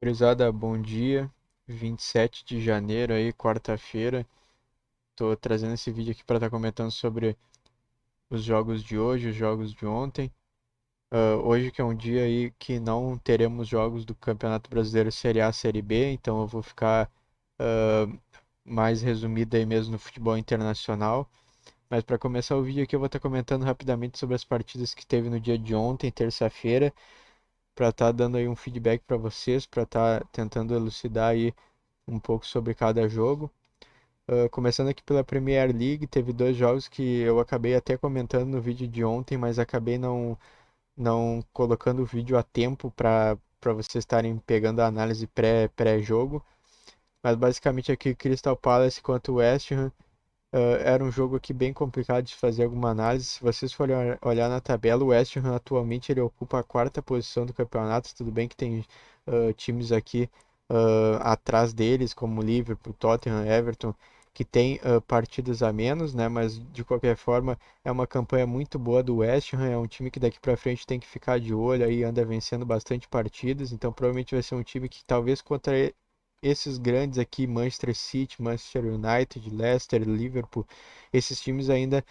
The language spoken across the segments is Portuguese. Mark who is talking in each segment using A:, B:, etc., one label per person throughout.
A: Gurizada, bom dia. 27 de janeiro aí, quarta-feira. Tô trazendo esse vídeo aqui para estar comentando sobre os jogos de hoje, os jogos de ontem. Hoje que é um dia aí que não teremos jogos do Campeonato Brasileiro Série A, Série B, então eu vou ficar ah, mais resumido aí mesmo no futebol internacional. Mas para começar o vídeo aqui eu vou estar comentando rapidamente sobre as partidas que teve no dia de ontem, terça-feira, para estar dando aí um feedback para vocês, para estar tentando elucidar aí um pouco sobre cada jogo. Começando aqui pela Premier League, teve dois jogos que eu acabei até comentando no vídeo de ontem, mas acabei não colocando o vídeo a tempo para vocês estarem pegando a análise pré-jogo. Mas basicamente aqui Crystal Palace contra o West Ham era um jogo aqui bem complicado de fazer alguma análise. Se vocês forem olhar na tabela, o West Ham atualmente ele ocupa a quarta posição do campeonato. Tudo bem que tem times aqui atrás deles, como Liverpool, Tottenham, Everton, que tem partidas a menos, né? Mas de qualquer forma é uma campanha muito boa do West Ham. É um time que daqui para frente tem que ficar de olho aí, anda vencendo bastante partidas. Então provavelmente vai ser um time que talvez contra esses grandes aqui, Manchester City, Manchester United, Leicester, Liverpool, esses times ainda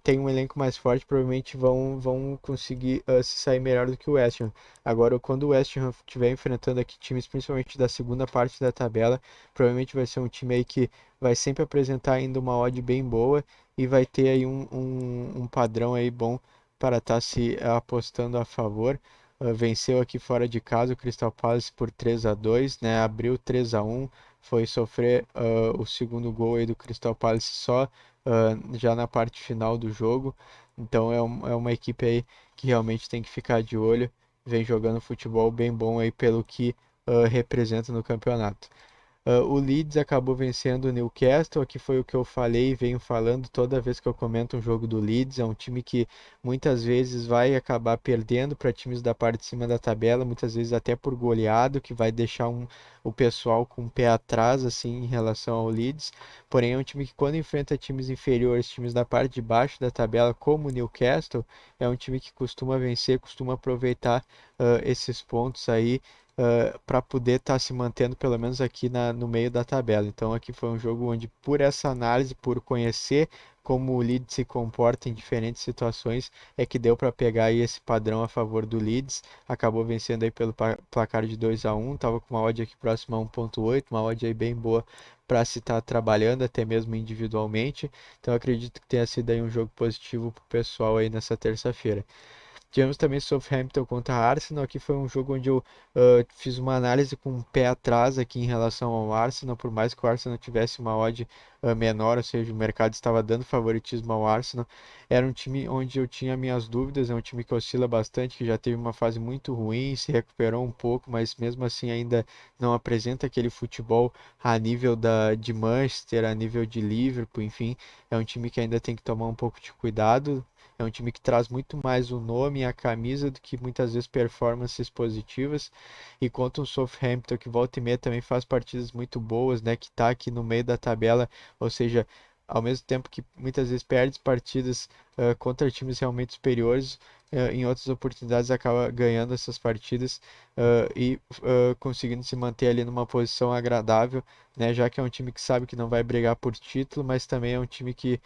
A: têm um elenco mais forte, provavelmente vão conseguir se sair melhor do que o West Ham. Agora, quando o West Ham estiver enfrentando aqui times, principalmente da segunda parte da tabela, provavelmente vai ser um time aí que vai sempre apresentar ainda uma odd bem boa e vai ter aí um padrão aí bom para estar se apostando a favor. Venceu aqui fora de casa o Crystal Palace por 3-2, né? Abriu 3-1, foi sofrer o segundo gol aí do Crystal Palace só já na parte final do jogo. Então é uma equipe aí que realmente tem que ficar de olho. Vem jogando futebol bem bom aí pelo que representa no campeonato. O Leeds acabou vencendo o Newcastle, que foi o que eu falei e venho falando toda vez que eu comento um jogo do Leeds. É um time que muitas vezes vai acabar perdendo para times da parte de cima da tabela, muitas vezes até por goleado, que vai deixar o pessoal com o pé atrás assim em relação ao Leeds. Porém, é um time que quando enfrenta times inferiores, times da parte de baixo da tabela, como o Newcastle, é um time que costuma vencer, costuma aproveitar esses pontos aí para poder estar se mantendo pelo menos aqui no meio da tabela. Então aqui foi um jogo onde, por essa análise, por conhecer como o Leeds se comporta em diferentes situações, é que deu para pegar aí esse padrão a favor do Leeds. Acabou vencendo aí pelo placar de 2-1, estava com uma odd aqui próxima a 1,8, uma odd aí bem boa para se estar trabalhando até mesmo individualmente. Então acredito que tenha sido aí um jogo positivo para o pessoal aí nessa terça-feira. Tivemos também Southampton contra Arsenal. Aqui foi um jogo onde eu fiz uma análise com um pé atrás aqui em relação ao Arsenal, por mais que o Arsenal tivesse uma odd menor, ou seja, o mercado estava dando favoritismo ao Arsenal. Era um time onde eu tinha minhas dúvidas, é um time que oscila bastante, que já teve uma fase muito ruim, se recuperou um pouco, mas mesmo assim ainda não apresenta aquele futebol a nível de Manchester, a nível de Liverpool, enfim, é um time que ainda tem que tomar um pouco de cuidado. É um time que traz muito mais o nome e a camisa do que muitas vezes performances positivas. E contra o Southampton, que volta e meia também faz partidas muito boas, né? Que está aqui no meio da tabela, ou seja, ao mesmo tempo que muitas vezes perde partidas contra times realmente superiores, em outras oportunidades acaba ganhando essas partidas e conseguindo se manter ali numa posição agradável, né? Já que é um time que sabe que não vai brigar por título, mas também é um time que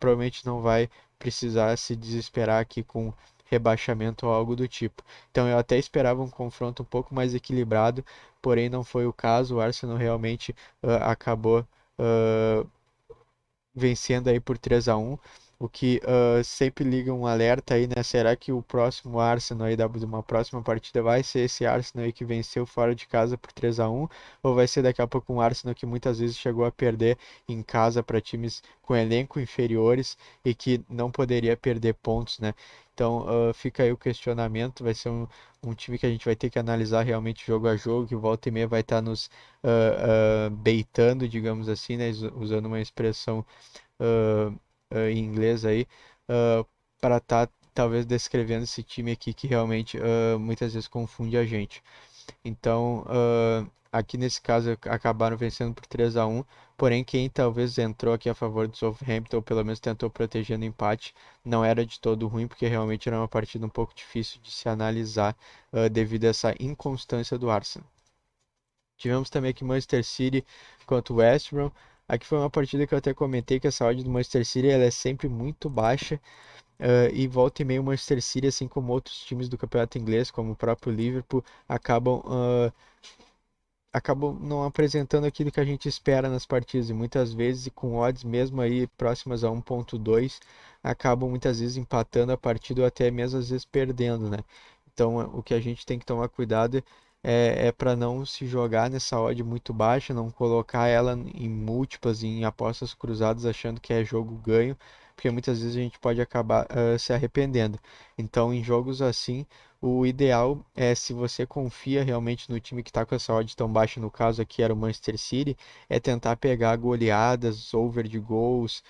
A: provavelmente não vai precisar se desesperar aqui com rebaixamento ou algo do tipo. Então eu até esperava um confronto um pouco mais equilibrado, porém não foi o caso. O Arsenal realmente acabou uh, vencendo aí por 3-1, o que sempre liga um alerta aí, né? Será que o próximo Arsenal aí de uma próxima partida vai ser esse Arsenal aí que venceu fora de casa por 3-1, ou vai ser daqui a pouco um Arsenal que muitas vezes chegou a perder em casa para times com elenco inferiores e que não poderia perder pontos, né? Então fica aí o questionamento, vai ser um time que a gente vai ter que analisar realmente jogo a jogo, que volta e meia vai estar nos beitando, digamos assim, né? Usando uma expressão em inglês aí, para estar talvez descrevendo esse time aqui que realmente muitas vezes confunde a gente. Então, aqui nesse caso acabaram vencendo por 3-1, porém quem talvez entrou aqui a favor do Southampton, ou pelo menos tentou proteger no empate, não era de todo ruim, porque realmente era uma partida um pouco difícil de se analisar devido a essa inconstância do Arsenal. Tivemos também aqui Manchester City contra o West Brom. Aqui foi uma partida que eu até comentei que essa odd do Manchester City ela é sempre muito baixa. E volta e meia o Manchester City, assim como outros times do campeonato inglês, como o próprio Liverpool, acabam não apresentando aquilo que a gente espera nas partidas. E muitas vezes, com odds mesmo aí próximas a 1.2, acabam muitas vezes empatando a partida ou até mesmo às vezes perdendo, né? Então, o que a gente tem que tomar cuidado é para não se jogar nessa odd muito baixa, não colocar ela em múltiplas, em apostas cruzadas, achando que é jogo ganho, porque muitas vezes a gente pode acabar se arrependendo. Então, em jogos assim, o ideal é, se você confia realmente no time que está com essa odd tão baixa, no caso aqui era o Manchester City, é tentar pegar goleadas, over de gols,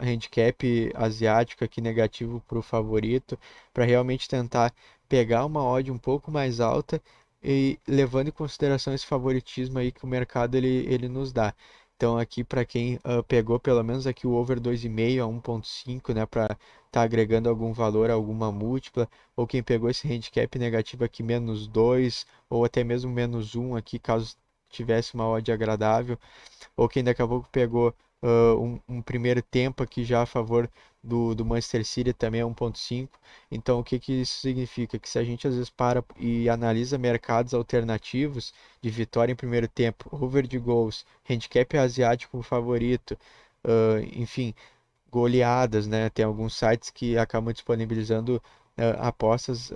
A: handicap asiático aqui negativo para o favorito, para realmente tentar pegar uma odd um pouco mais alta e levando em consideração esse favoritismo aí que o mercado ele nos dá. Então aqui para quem pegou pelo menos aqui o over 2,5 a 1.5, né, para tá agregando algum valor, alguma múltipla, ou quem pegou esse handicap negativo aqui -2, ou até mesmo -1 aqui, caso tivesse uma odd agradável, ou quem daqui a pouco pegou um primeiro tempo aqui já a favor do Manchester City também é 1.5. Então, o que que isso significa? Que se a gente às vezes para e analisa mercados alternativos de vitória em primeiro tempo, over de gols, handicap asiático favorito, enfim, goleadas, né? Tem alguns sites que acabam disponibilizando apostas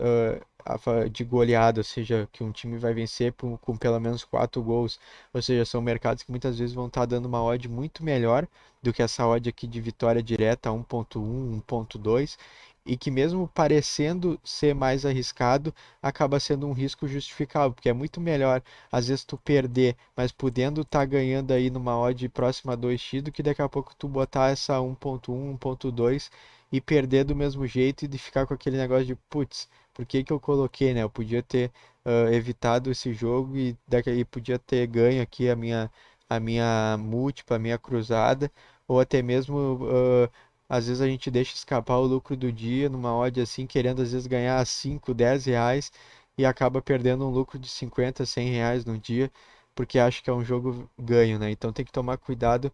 A: de goleada, ou seja, que um time vai vencer com pelo menos 4 gols. Ou seja, são mercados que muitas vezes vão estar dando uma odd muito melhor do que essa odd aqui de vitória direta 1.1, 1.2. E que mesmo parecendo ser mais arriscado, acaba sendo um risco justificável, porque é muito melhor às vezes tu perder, mas podendo estar ganhando aí numa odd próxima a 2x, do que daqui a pouco tu botar essa 1.1, 1.2 e perder do mesmo jeito e de ficar com aquele negócio de, putz, por que que eu coloquei, né? Eu podia ter evitado esse jogo e daqui podia ter ganho aqui a minha múltipla, a minha cruzada, ou até mesmo às vezes a gente deixa escapar o lucro do dia numa odd assim, querendo às vezes ganhar 5, 10 reais e acaba perdendo um lucro de 50, 100 reais no dia, porque acha que é um jogo ganho, né? Então tem que tomar cuidado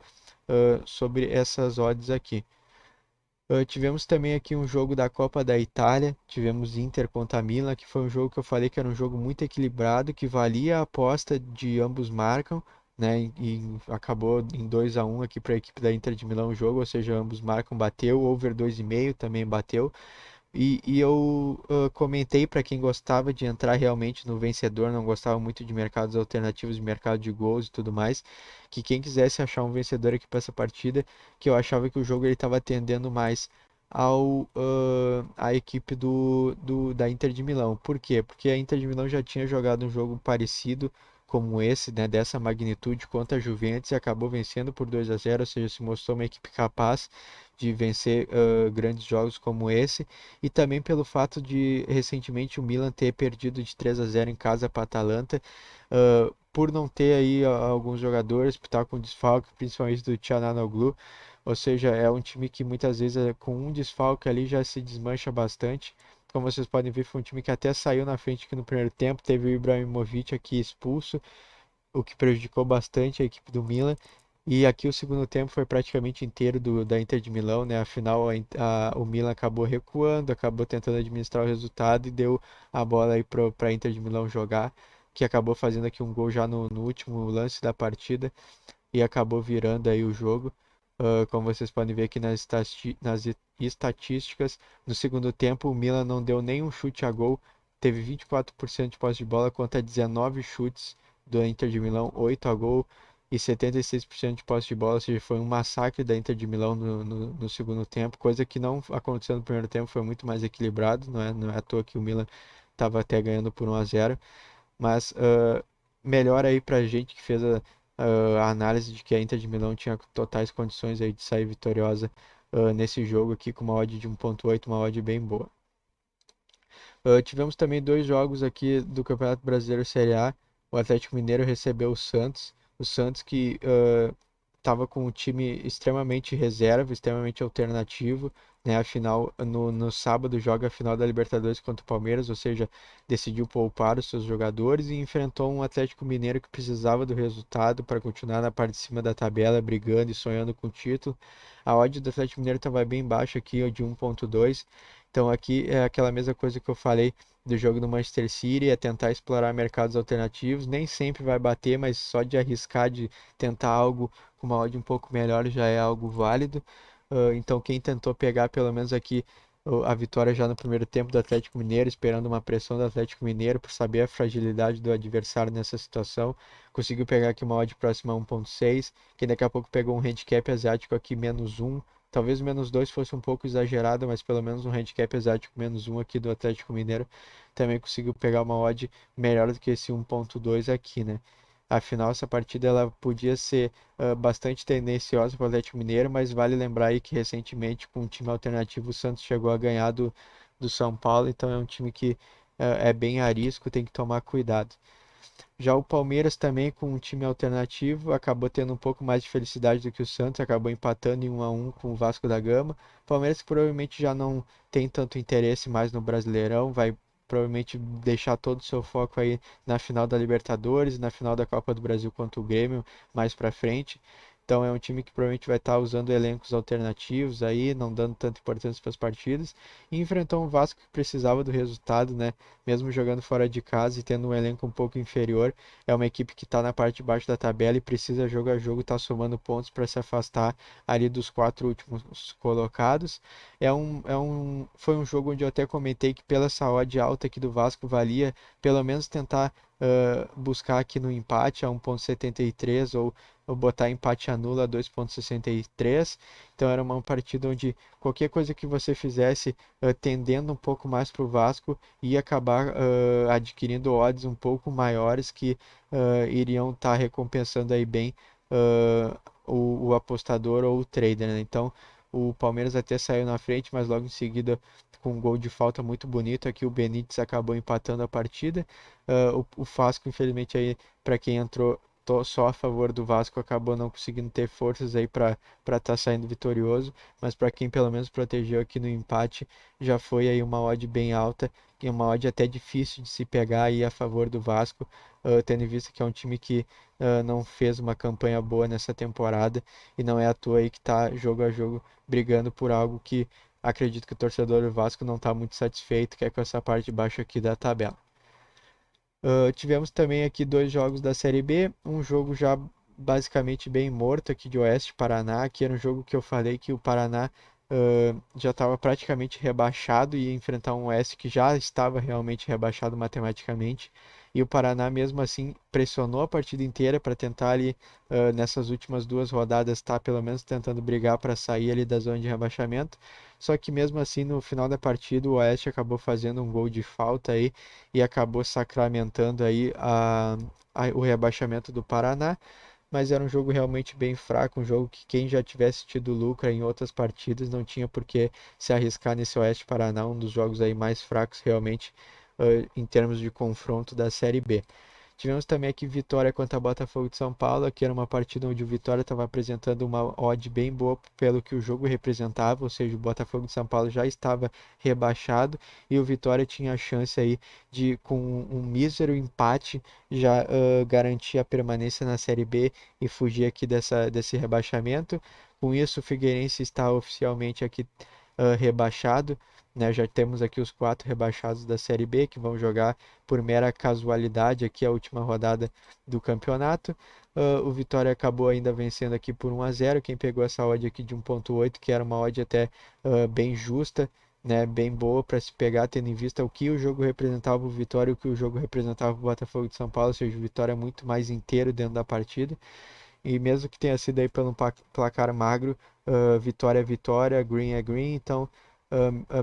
A: sobre essas odds aqui. Tivemos também aqui um jogo da Copa da Itália, tivemos Inter contra Milan, que foi um jogo que eu falei que era um jogo muito equilibrado, que valia a aposta de ambos marcam, né? E acabou em 2-1 aqui para a equipe da Inter de Milão o jogo, ou seja, ambos marcam, bateu, over 2,5 também bateu. E eu comentei para quem gostava de entrar realmente no vencedor, não gostava muito de mercados alternativos, de mercado de gols e tudo mais, que quem quisesse achar um vencedor aqui para essa partida, que eu achava que o jogo ele estava tendendo mais à equipe da Inter de Milão. Por quê? Porque a Inter de Milão já tinha jogado um jogo parecido como esse, né, dessa magnitude contra a Juventus e acabou vencendo por 2-0, ou seja, se mostrou uma equipe capaz de vencer grandes jogos como esse, e também pelo fato de recentemente o Milan ter perdido de 3-0 em casa para a Atalanta, por não ter aí alguns jogadores, por estar com desfalque, principalmente do Çalhanoğlu, ou seja, é um time que muitas vezes com um desfalque ali já se desmancha bastante. Como vocês podem ver, foi um time que até saiu na frente aqui no primeiro tempo, teve o Ibrahimovic aqui expulso, o que prejudicou bastante a equipe do Milan. E aqui o segundo tempo foi praticamente inteiro da Inter de Milão, né? Afinal, o Milan acabou recuando, acabou tentando administrar o resultado e deu a bola aí para a Inter de Milão jogar, que acabou fazendo aqui um gol já no último lance da partida e acabou virando aí o jogo. Como vocês podem ver aqui nas estatísticas, no segundo tempo o Milan não deu nenhum chute a gol, teve 24% de posse de bola contra 19 chutes do Inter de Milão, 8 a gol e 76% de posse de bola, ou seja, foi um massacre da Inter de Milão no segundo tempo, coisa que não aconteceu no primeiro tempo, foi muito mais equilibrado, não é à toa que o Milan estava até ganhando por 1-0, mas melhor aí pra gente que fez a análise de que a Inter de Milão tinha totais condições aí de sair vitoriosa nesse jogo aqui com uma odd de 1.8, uma odd bem boa. Tivemos também dois jogos aqui do Campeonato Brasileiro Série A. O Atlético Mineiro recebeu o Santos que estava com um time extremamente reserva, extremamente alternativo, né? A final, no sábado joga a final da Libertadores contra o Palmeiras, ou seja, decidiu poupar os seus jogadores e enfrentou um Atlético Mineiro que precisava do resultado para continuar na parte de cima da tabela, brigando e sonhando com o título. A odd do Atlético Mineiro estava bem baixa aqui, ó, de 1,2. Então aqui é aquela mesma coisa que eu falei do jogo do Manchester City, é tentar explorar mercados alternativos. Nem sempre vai bater, mas só de arriscar, de tentar algo com uma odd um pouco melhor já é algo válido. Então, quem tentou pegar pelo menos aqui a vitória já no primeiro tempo do Atlético Mineiro, esperando uma pressão do Atlético Mineiro por saber a fragilidade do adversário nessa situação, conseguiu pegar aqui uma odd próxima a 1,6, que daqui a pouco pegou um handicap asiático aqui -1. Talvez o -2 fosse um pouco exagerado, mas pelo menos um handicap asiático -1 aqui do Atlético Mineiro também conseguiu pegar uma odd melhor do que esse 1,2 aqui, né? Afinal, essa partida ela podia ser bastante tendenciosa para o Atlético Mineiro, mas vale lembrar aí que recentemente, com um time alternativo, o Santos chegou a ganhar do São Paulo, então é um time que é bem arisco, tem que tomar cuidado. Já o Palmeiras também, com um time alternativo, acabou tendo um pouco mais de felicidade do que o Santos, acabou empatando em 1-1 com o Vasco da Gama. Palmeiras que provavelmente já não tem tanto interesse mais no Brasileirão, vai provavelmente deixar todo o seu foco aí na final da Libertadores, na final da Copa do Brasil contra o Grêmio mais pra frente. Então é um time que provavelmente vai estar usando elencos alternativos aí, não dando tanta importância para as partidas. E enfrentou um Vasco que precisava do resultado, né? Mesmo jogando fora de casa e tendo um elenco um pouco inferior, é uma equipe que está na parte de baixo da tabela e precisa jogo a jogo estar somando pontos para se afastar ali dos quatro últimos colocados. Foi um jogo onde eu até comentei que pela essa odd alta aqui do Vasco valia pelo menos tentar buscar aqui no empate a 1,73 ou botar empate anula a 2,63. Então era uma partida onde qualquer coisa que você fizesse tendendo um pouco mais para o Vasco ia acabar adquirindo odds um pouco maiores que iriam estar recompensando aí bem o apostador ou o trader, né? Então o Palmeiras até saiu na frente, mas logo em seguida com um gol de falta muito bonito aqui o Benítez acabou empatando a partida. O Vasco, infelizmente aí para quem entrou só a favor do Vasco acabou não conseguindo ter forças aí para estar saindo vitorioso, mas para quem pelo menos protegeu aqui no empate já foi aí uma odd bem alta e uma odd até difícil de se pegar aí a favor do Vasco, tendo em vista que é um time que não fez uma campanha boa nessa temporada e não é à toa aí que está jogo a jogo brigando por algo que acredito que o torcedor do Vasco não está muito satisfeito, que é com essa parte de baixo aqui da tabela. Tivemos também aqui dois jogos da Série B, um jogo já basicamente bem morto aqui de Oeste Paraná, que era um jogo que eu falei que o Paraná já estava praticamente rebaixado e ia enfrentar um Oeste que já estava realmente rebaixado matematicamente. E o Paraná, mesmo assim, pressionou a partida inteira para tentar ali, nessas últimas duas rodadas, estar pelo menos tentando brigar para sair ali da zona de rebaixamento. Só que mesmo assim, no final da partida, o Oeste acabou fazendo um gol de falta aí e acabou sacramentando aí o rebaixamento do Paraná, mas era um jogo realmente bem fraco, um jogo que quem já tivesse tido lucro em outras partidas não tinha por que se arriscar nesse Oeste Paraná, um dos jogos aí mais fracos realmente em termos de confronto da Série B. Tivemos também aqui Vitória contra Botafogo de São Paulo, que era uma partida onde o Vitória estava apresentando uma odd bem boa pelo que o jogo representava, ou seja, o Botafogo de São Paulo já estava rebaixado e o Vitória tinha a chance aí de, com um mísero empate, já garantir a permanência na Série B e fugir aqui desse rebaixamento. Com isso, o Figueirense está oficialmente aqui rebaixado, né? Já temos aqui os quatro rebaixados da Série B que vão jogar por mera casualidade aqui a última rodada do campeonato. O Vitória acabou ainda vencendo aqui por 1-0. Quem pegou essa odd aqui de 1,8, que era uma odd até bem justa, né, bem boa para se pegar, tendo em vista o que o jogo representava o Vitória e o que o jogo representava o Botafogo de São Paulo, ou seja, o Vitória é muito mais inteiro dentro da partida. E mesmo que tenha sido aí pelo placar magro, vitória é vitória, green é green, então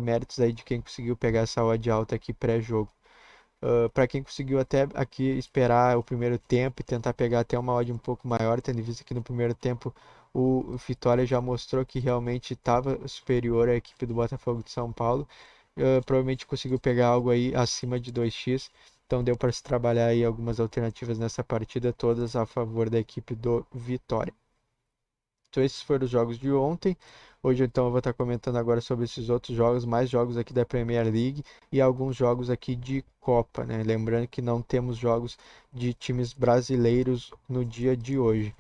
A: méritos aí de quem conseguiu pegar essa odd alta aqui pré-jogo. Para quem conseguiu até aqui esperar o primeiro tempo e tentar pegar até uma odd um pouco maior, tendo visto que no primeiro tempo o Vitória já mostrou que realmente estava superior à equipe do Botafogo de São Paulo, provavelmente conseguiu pegar algo aí acima de 2x, então deu para se trabalhar aí algumas alternativas nessa partida, todas a favor da equipe do Vitória. Então, esses foram os jogos de ontem. Hoje, então, eu vou estar comentando agora sobre esses outros jogos, mais jogos aqui da Premier League e alguns jogos aqui de Copa, né? Lembrando que não temos jogos de times brasileiros no dia de hoje.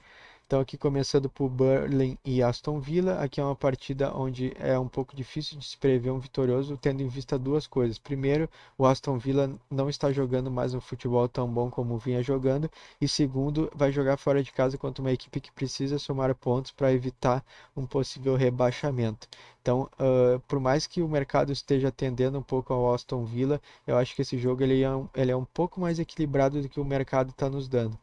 A: Então, aqui começando por Burnley e Aston Villa, aqui é uma partida onde é um pouco difícil de se prever um vitorioso, tendo em vista duas coisas. Primeiro, o Aston Villa não está jogando mais um futebol tão bom como vinha jogando, e segundo, vai jogar fora de casa contra uma equipe que precisa somar pontos para evitar um possível rebaixamento. Então, por mais que o mercado esteja tendendo um pouco ao Aston Villa, eu acho que esse jogo ele é um pouco mais equilibrado do que o mercado está nos dando.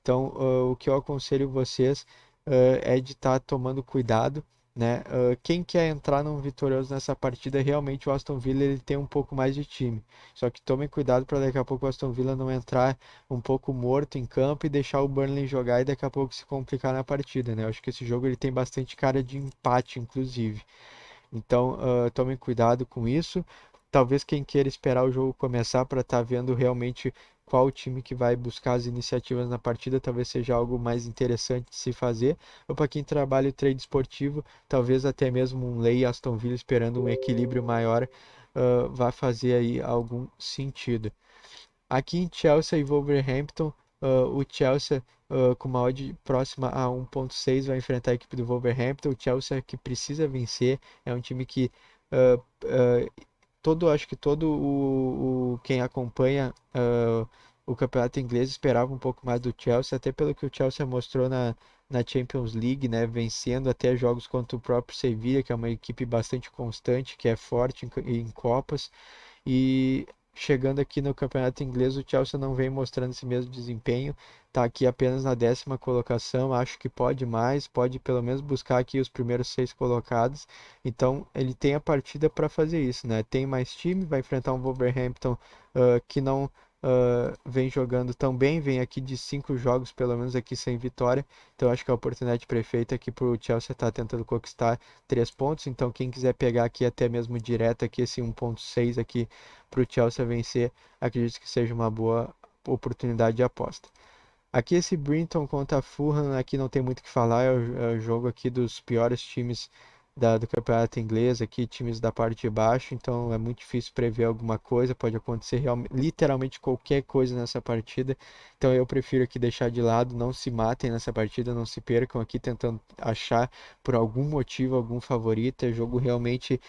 A: Então, o que eu aconselho vocês é de estar tomando cuidado, né? Quem quer entrar num vitorioso nessa partida, realmente o Aston Villa ele tem um pouco mais de time. Só que tomem cuidado para daqui a pouco o Aston Villa não entrar um pouco morto em campo e deixar o Burnley jogar e daqui a pouco se complicar na partida, né? Eu acho que esse jogo ele tem bastante cara de empate, inclusive. Então, tomem cuidado com isso. Talvez quem queira esperar o jogo começar para estar vendo realmente qual time que vai buscar as iniciativas na partida, talvez seja algo mais interessante de se fazer. Ou para quem trabalha o trade esportivo, talvez até mesmo um Lei Aston Villa esperando um equilíbrio maior, vai fazer aí algum sentido. Aqui em Chelsea e Wolverhampton, o Chelsea com uma odd próxima a 1,6 vai enfrentar a equipe do Wolverhampton. O Chelsea que precisa vencer, é um time que uh, acho que todo quem acompanha o campeonato inglês esperava um pouco mais do Chelsea, até pelo que o Chelsea mostrou na Champions League, né, vencendo até jogos contra o próprio Sevilla, que é uma equipe bastante constante, que é forte em Copas. E chegando aqui no campeonato inglês, o Chelsea não vem mostrando esse mesmo desempenho. Está aqui apenas na 10ª colocação. Acho que pode mais, pode pelo menos buscar aqui os primeiros 6 colocados. Então ele tem a partida para fazer isso, né? Tem mais time, vai enfrentar um Wolverhampton que não vem jogando tão bem, vem aqui de 5 jogos pelo menos aqui sem vitória. Então acho que é a oportunidade perfeita aqui para o Chelsea estar tentando conquistar 3 pontos. Então quem quiser pegar aqui até mesmo direto aqui esse 1,6 aqui para o Chelsea vencer, acredito que seja uma boa oportunidade de aposta. Aqui esse Brinton contra a Fulham, aqui não tem muito o que falar, é o jogo aqui dos piores times do campeonato inglês, aqui times da parte de baixo, então é muito difícil prever alguma coisa, pode acontecer literalmente qualquer coisa nessa partida, então eu prefiro aqui deixar de lado, não se matem nessa partida, não se percam aqui tentando achar por algum motivo algum favorito, é jogo realmente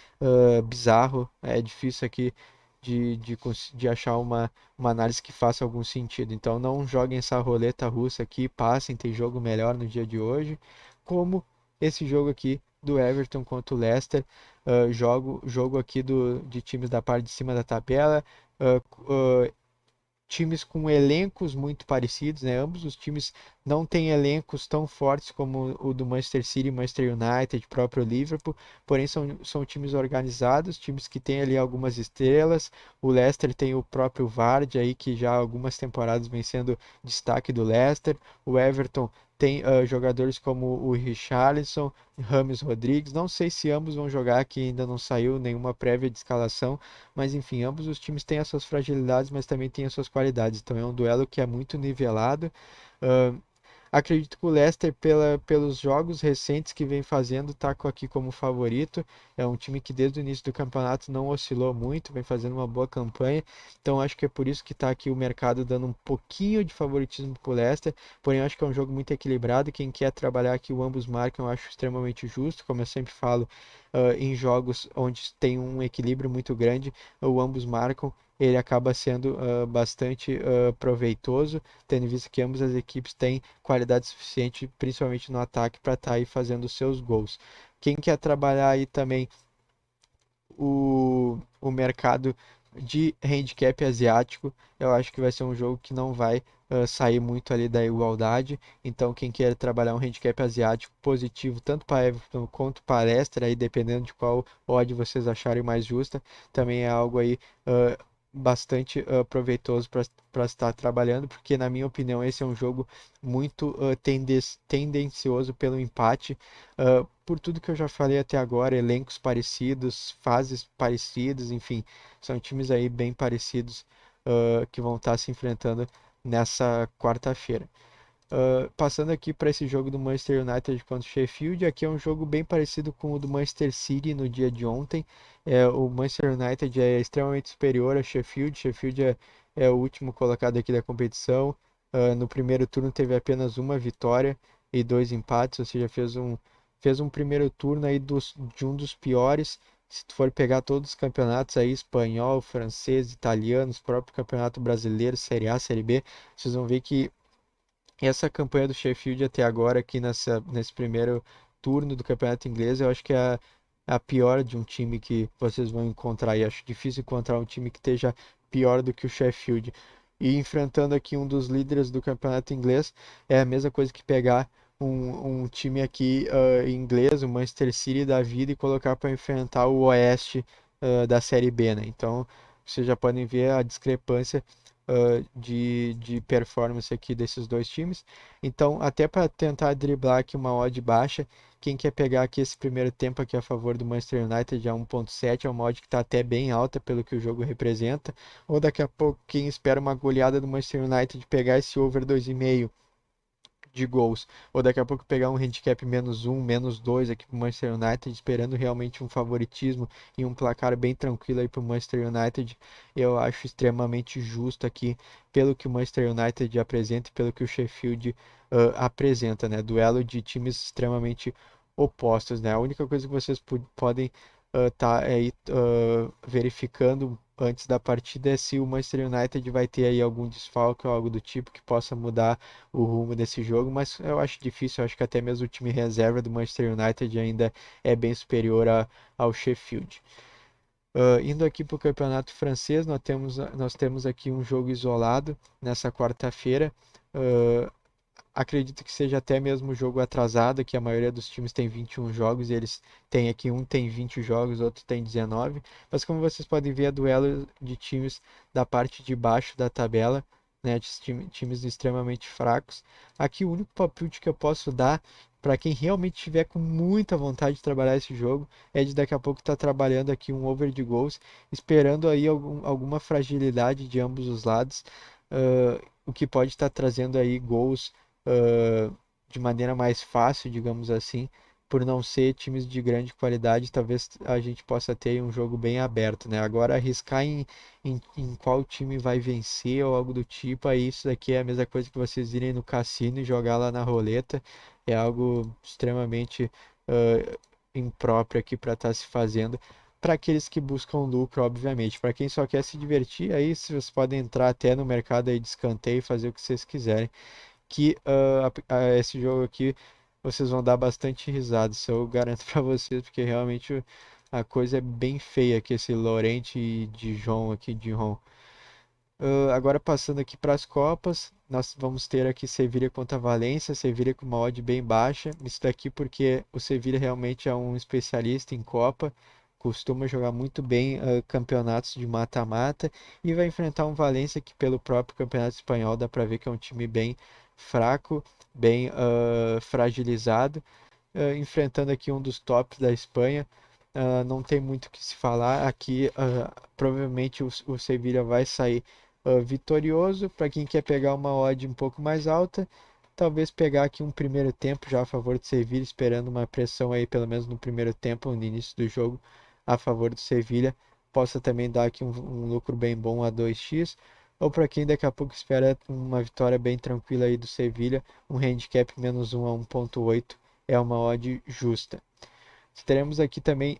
A: bizarro, é difícil aqui de achar uma análise que faça algum sentido. Então não joguem essa roleta russa aqui, passem, tem jogo melhor no dia de hoje, como esse jogo aqui do Everton contra o Leicester, jogo aqui de times da parte de cima da tabela, times com elencos muito parecidos, né? Ambos os times não têm elencos tão fortes como o do Manchester City, Manchester United, próprio Liverpool, porém são times organizados, times que têm ali algumas estrelas. O Leicester tem o próprio Vardy aí, que já há algumas temporadas vem sendo destaque do Leicester. O Everton tem jogadores como o Richarlison, Rames Rodrigues. Não sei se ambos vão jogar, que ainda não saiu nenhuma prévia de escalação, mas enfim, ambos os times têm as suas fragilidades, mas também têm as suas qualidades. Então é um duelo que é muito nivelado. Uh, Acredito que o Leicester, pelos jogos recentes que vem fazendo, está aqui como favorito. É um time que desde o início do campeonato não oscilou muito, vem fazendo uma boa campanha. Então acho que é por isso que está aqui o mercado dando um pouquinho de favoritismo para o Leicester. Porém, acho que é um jogo muito equilibrado. Quem quer trabalhar aqui o ambos marcam, eu acho extremamente justo. Como eu sempre falo, em jogos onde tem um equilíbrio muito grande, o ambos marcam. Ele acaba sendo bastante proveitoso, tendo em vista que ambas as equipes têm qualidade suficiente, principalmente no ataque, para estar aí fazendo os seus gols. Quem quer trabalhar aí também o mercado de handicap asiático, eu acho que vai ser um jogo que não vai sair muito ali da igualdade. Então, quem quer trabalhar um handicap asiático positivo, tanto para Everton quanto para Leicester, aí dependendo de qual odd vocês acharem mais justa, também é algo aí bastante proveitoso para estar trabalhando, porque na minha opinião esse é um jogo muito tendencioso pelo empate, por tudo que eu já falei até agora, elencos parecidos, fases parecidas, enfim, são times aí bem parecidos que vão estar se enfrentando nessa quarta-feira. Passando aqui para esse jogo do Manchester United contra o Sheffield, aqui é um jogo bem parecido com o do Manchester City no dia de ontem. O Manchester United é extremamente superior a Sheffield. Sheffield é o último colocado aqui da competição. No primeiro turno teve apenas uma vitória e dois empates, ou seja, fez um primeiro turno aí de um dos piores. Se tu for pegar todos os campeonatos aí, espanhol, francês, italiano, próprio campeonato brasileiro, Série A, Série B, vocês vão ver que essa campanha do Sheffield até agora, aqui nesse primeiro turno do Campeonato Inglês, eu acho que é a pior de um time que vocês vão encontrar. E acho difícil encontrar um time que esteja pior do que o Sheffield. E enfrentando aqui um dos líderes do Campeonato Inglês, é a mesma coisa que pegar um time aqui inglês, o Manchester City da vida, e colocar para enfrentar o Oeste da Série B, né? Então, vocês já podem ver a discrepância de performance aqui desses dois times. Então, até para tentar driblar aqui uma odd baixa, quem quer pegar aqui esse primeiro tempo aqui a favor do Manchester United a 1.7, é uma odd que está até bem alta pelo que o jogo representa. Ou daqui a pouco, quem espera uma goleada do Manchester United pegar esse over 2,5 de gols, ou daqui a pouco pegar um handicap -1, -2 aqui para o Manchester United, esperando realmente um favoritismo e um placar bem tranquilo aí para o Manchester United, eu acho extremamente justo aqui pelo que o Manchester United apresenta e pelo que o Sheffield apresenta, né? Duelo de times extremamente opostos, né? A única coisa que vocês podem tá aí verificando antes da partida é se o Manchester United vai ter aí algum desfalque ou algo do tipo que possa mudar o rumo desse jogo, mas eu acho difícil, eu acho que até mesmo o time reserva do Manchester United ainda é bem superior ao Sheffield. Indo aqui para o campeonato francês, nós temos aqui um jogo isolado nessa quarta-feira. Acredito que seja até mesmo jogo atrasado, que a maioria dos times tem 21 jogos e eles têm aqui, um tem 20 jogos, outro tem 19. Mas como vocês podem ver, é duelo de times da parte de baixo da tabela, né, de times extremamente fracos. Aqui o único palpite que eu posso dar para quem realmente tiver com muita vontade de trabalhar esse jogo é de daqui a pouco estar trabalhando aqui um over de gols, esperando aí alguma fragilidade de ambos os lados, o que pode estar trazendo aí gols de maneira mais fácil, digamos assim, por não ser times de grande qualidade, talvez a gente possa ter um jogo bem aberto, né? Agora, arriscar em qual time vai vencer ou algo do tipo, aí isso daqui é a mesma coisa que vocês irem no cassino e jogar lá na roleta, é algo extremamente impróprio aqui para estar se fazendo. Para aqueles que buscam lucro, obviamente. Para quem só quer se divertir, aí vocês podem entrar até no mercado aí de escanteio e fazer o que vocês quiserem, que esse jogo aqui vocês vão dar bastante risada, isso eu garanto para vocês, porque realmente a coisa é bem feia aqui, esse Laurent e Dijon aqui, Dijon. Agora passando aqui para as Copas, nós vamos ter aqui Sevilha contra Valência, Sevilha com uma odd bem baixa, isso daqui porque o Sevilha realmente é um especialista em Copa, costuma jogar muito bem campeonatos de mata-mata e vai enfrentar um Valência que pelo próprio campeonato espanhol dá para ver que é um time bem fraco, bem fragilizado, enfrentando aqui um dos tops da Espanha. Não tem muito o que se falar. Aqui, provavelmente, o Sevilla vai sair vitorioso. Para quem quer pegar uma odd um pouco mais alta, talvez pegar aqui um primeiro tempo já a favor do Sevilla, esperando uma pressão aí, pelo menos no primeiro tempo, no início do jogo, a favor do Sevilla. Possa também dar aqui um lucro bem bom a 2x. Ou para quem daqui a pouco espera uma vitória bem tranquila aí do Sevilla, um handicap -1 a 1.8 é uma odd justa. Teremos aqui também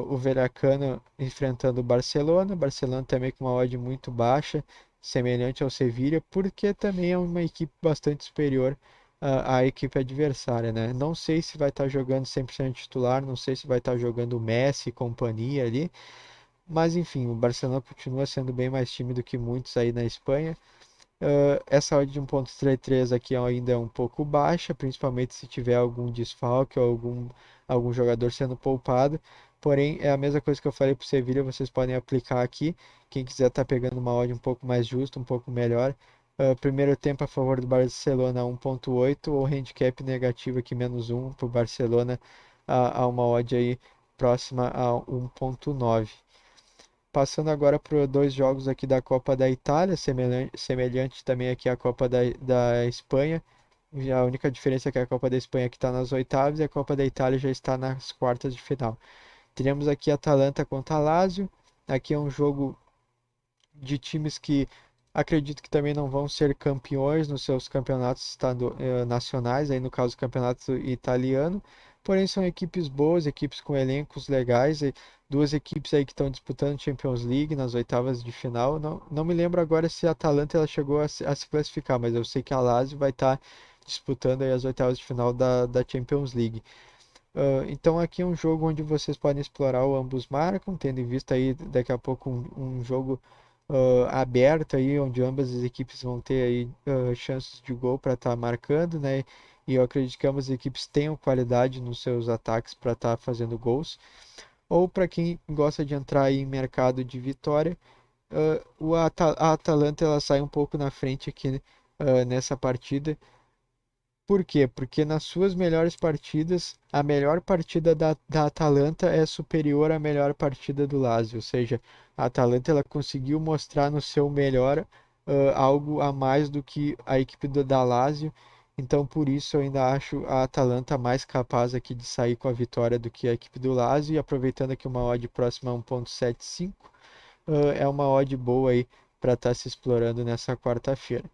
A: o Veracruz enfrentando o Barcelona. Barcelona também com uma odd muito baixa, semelhante ao Sevilla, porque também é uma equipe bastante superior à equipe adversária, né? Não sei se vai estar jogando 100% titular, não sei se vai estar jogando o Messi e companhia ali, mas enfim, o Barcelona continua sendo bem mais time do que muitos aí na Espanha. Essa odd de 1.33 aqui ainda é um pouco baixa, principalmente se tiver algum desfalque ou algum jogador sendo poupado. Porém, é a mesma coisa que eu falei para o Sevilla, vocês podem aplicar aqui. Quem quiser estar pegando uma odd um pouco mais justa, um pouco melhor. Primeiro tempo a favor do Barcelona 1.8 ou handicap negativo aqui -1 para o Barcelona a uma odd aí próxima a 1.9. Passando agora para dois jogos aqui da Copa da Itália, semelhante também aqui à Copa da Espanha. A única diferença é que a Copa da Espanha que está nas oitavas e a Copa da Itália já está nas quartas de final. Teremos aqui Atalanta contra Lazio. Aqui é um jogo de times que acredito que também não vão ser campeões nos seus campeonatos nacionais, aí no caso o campeonato italiano, porém são equipes boas, equipes com elencos legais, e duas equipes aí que estão disputando Champions League nas oitavas de final. Não me lembro agora se a Atalanta ela chegou a se classificar, mas eu sei que a Lazio vai estar disputando aí as oitavas de final da Champions League. Então aqui é um jogo onde vocês podem explorar o ambos marcam, tendo em vista aí daqui a pouco um jogo aberto aí, onde ambas as equipes vão ter aí chances de gol para estar marcando, né? E eu acredito que ambas as equipes tenham qualidade nos seus ataques para estar fazendo gols. Ou para quem gosta de entrar aí em mercado de vitória, a Atalanta ela sai um pouco na frente aqui nessa partida. Por quê? Porque nas suas melhores partidas, a melhor partida da Atalanta é superior à melhor partida do Lazio. Ou seja, a Atalanta ela conseguiu mostrar no seu melhor algo a mais do que a equipe da Lazio. Então, por isso, eu ainda acho a Atalanta mais capaz aqui de sair com a vitória do que a equipe do Lazio. E aproveitando aqui uma odd próxima a 1,75, é uma odd boa aí para estar se explorando nessa quarta-feira.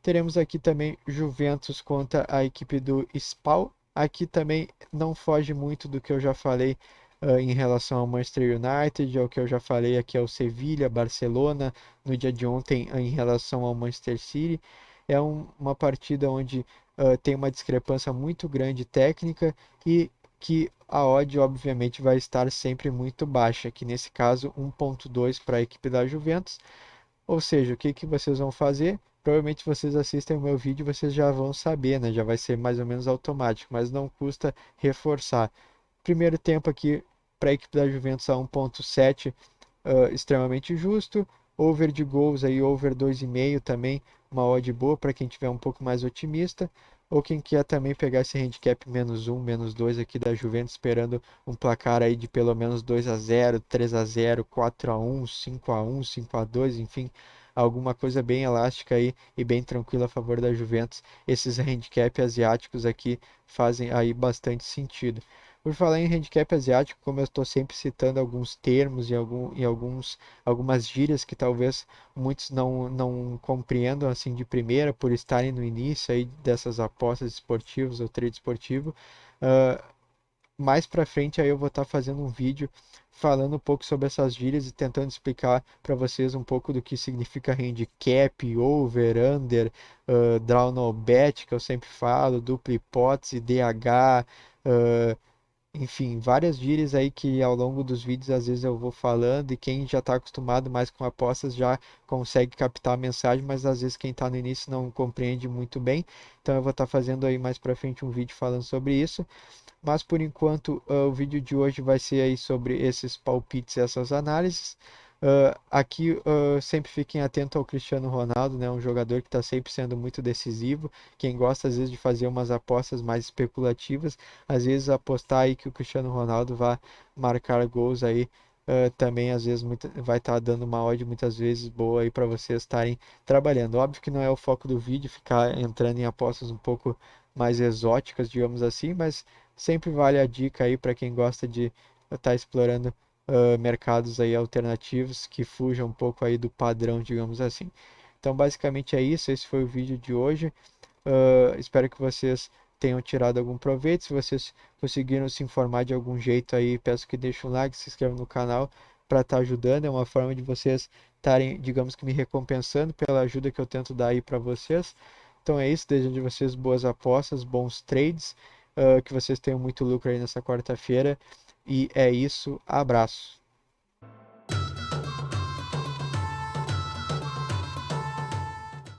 A: Teremos aqui também Juventus contra a equipe do Spal. Aqui também não foge muito do que eu já falei em relação ao Manchester United, ao que eu já falei aqui ao Sevilha, Barcelona, no dia de ontem em relação ao Manchester City. É uma partida onde tem uma discrepância muito grande técnica e que a odd obviamente vai estar sempre muito baixa, que nesse caso 1,2 para a equipe da Juventus. Ou seja, o que que vocês vão fazer? Provavelmente vocês assistem o meu vídeo, vocês já vão saber, né? Já vai ser mais ou menos automático, mas não custa reforçar. Primeiro tempo aqui para a equipe da Juventus a 1,7, extremamente justo. Over de gols aí, over 2,5 também, uma odd boa para quem tiver um pouco mais otimista. Ou quem quer também pegar esse handicap -1, -2 aqui da Juventus, esperando um placar aí de pelo menos 2-0, 3-0, 4-1, 5-1, 5-2, enfim, alguma coisa bem elástica aí e bem tranquila a favor da Juventus. Esses handicap asiáticos aqui fazem aí bastante sentido. Por falar em handicap asiático, como eu estou sempre citando alguns termos e algumas gírias que talvez muitos não compreendam assim de primeira por estarem no início aí dessas apostas esportivas ou trade esportivo, uh, mais para frente aí eu vou estar fazendo um vídeo falando um pouco sobre essas gírias e tentando explicar para vocês um pouco do que significa handicap, over, under, draw no bet, que eu sempre falo, dupla hipótese, DH, enfim, várias gírias aí que ao longo dos vídeos às vezes eu vou falando e quem já está acostumado mais com apostas já consegue captar a mensagem, mas às vezes quem está no início não compreende muito bem. Então eu vou estar fazendo aí mais para frente um vídeo falando sobre isso. Mas por enquanto, o vídeo de hoje vai ser aí sobre esses palpites e essas análises. Aqui, sempre fiquem atentos ao Cristiano Ronaldo, né? Um jogador que está sempre sendo muito decisivo. Quem gosta às vezes de fazer umas apostas mais especulativas, às vezes apostar aí que o Cristiano Ronaldo vai marcar gols aí. Também às vezes vai estar dando uma odd muitas vezes boa aí para vocês estarem trabalhando. Óbvio que não é o foco do vídeo ficar entrando em apostas um pouco mais exóticas, digamos assim, mas sempre vale a dica aí para quem gosta de estar explorando mercados aí alternativos que fujam um pouco aí do padrão, digamos assim. Então, basicamente é isso. Esse foi o vídeo de hoje. Espero que vocês tenham tirado algum proveito. Se vocês conseguiram se informar de algum jeito aí, peço que deixem um like, se inscrevam no canal para estar ajudando. É uma forma de vocês estarem, digamos que me recompensando pela ajuda que eu tento dar aí para vocês. Então é isso. Desejo de vocês boas apostas, bons trades, que vocês tenham muito lucro aí nessa quarta-feira. E é isso. Abraço.